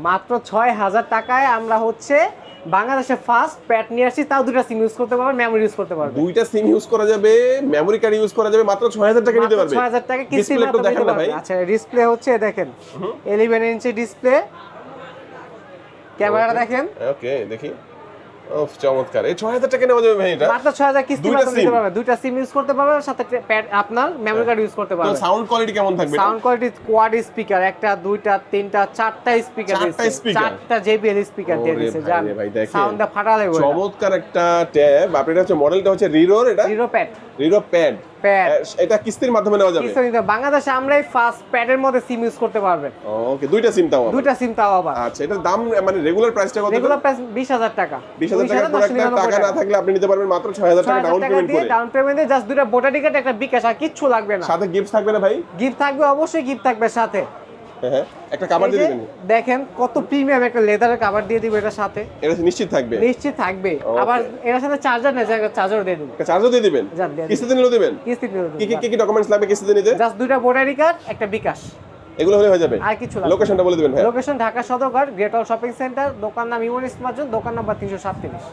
মাত্র 6000 টাকায় আমরা হচ্ছে বাংলাদেশে ফার্স্ট প্যাড নিয়ে আসছি, তাও দুটো সিম ইউজ করতে পারবেন, মেমরি ইউজ করতে পারবেন। দুইটা সিম ইউজ করা যাবে, মেমরি কার্ড ইউজ করা যাবে, মাত্র 6000 টাকা নিতে পারবে। 6000 টাকা কিস্তির ডিসপ্লে একটু মাধ্যমে দেখেন নিতে না ভাই। পারবেন। আচ্ছা ডিসপ্লে হচ্ছে দেখেন 11 ইঞ্চি ডিসপ্লে, ক্যামেরাটা দেখেন। ওকে দেখি, ওফ চমৎকার। এই 6000 টাকা নেওয়া যাবে ভাই এটা? মাত্র 6000 কিস্তির দুইটা মাধ্যমে নিতে সিম? পারবেন, দুইটা সিম ইউজ করতে পারবেন, সাথে প্যাড আপনার মেমরি কার্ড ইউজ করতে তো পারবেন। সাউন্ড কোয়ালিটি কেমন থাকবে? সাউন্ড কোয়ালিটি কোয়াড স্পিকার, একটা দুইটা তিনটা চারটা স্পিকার চারটা দিয়েছে, speaker? চারটা JBL স্পিকার দিয়ে ওরে দিয়েছে, ভাই জান রে ভাই, দেখেন। সাউন্ডটা ফাটালে বলে। চমৎকার একটা ট্যাব। আপনার হচ্ছে মডেলটা হচ্ছে রিরোর, এটা জিরো প্যাড রিরো প্যাড। প্যাড এটা কিস্তির মাধ্যমে নেওয়া যাবে? কিছু নিতে বাংলাদেশে আমরাই ফার্স্ট প্যাডের মধ্যে সিম ইউজ করতে পারবেন। ওকে, দুইটা সিম তাও আবার? দুইটা সিম তাও আবার। আচ্ছা, এটার দাম মানে রেগুলার প্রাইসটা কত? রেগুলার প্রাইস 20000 টাকা। 20000 টাকা প্রোডাক্ট, টাকা না থাকলে আপনি নিতে পারবেন মাত্র 6000 টাকা ডাউন পেমেন্ট করে। ডাউন পেমেন্টে জাস্ট দুইটা ভোটার টিকেট, একটা বিকাশ, আর কিচ্ছু লাগবে না। সাথে গিফট থাকবে না ভাই? গিফট থাকবে, অবশ্যই গিফট থাকবে সাথে। হ্যাঁ, একটা কভার এই দিয়ে যে দিবেন। দেখেন কত প্রিমিয়াম একটা লেদারের কভার দিয়ে দিব এটার সাথে। এটা নিশ্চিত থাকবে? নিশ্চিত থাকবে। আবার এর সাথে চার্জার নেই, চার্জার দিয়ে দিব। একটা চার্জও দিয়ে দিবেন? যান, দিয়ে দিবেন। কিস্তিতে নিলেও দিবেন? কিস্তি দিয়ে কি দিব। কি ডকুমেন্টস লাগবে কিস্তিতে নিতে? জাস্ট দুইটা ভোটার কার্ড, একটা বিকাশ, এগুলো হলে হয়ে যাবে? আর কিছু লাগবে না। লোকেশনটা বলে দিবেন ভাই। লোকেশন ঢাকা সদরঘাট, গ্রেট হল শপিং সেন্টার, দোকান নাম ইমন ইসমাত, দোকান নাম্বার 337।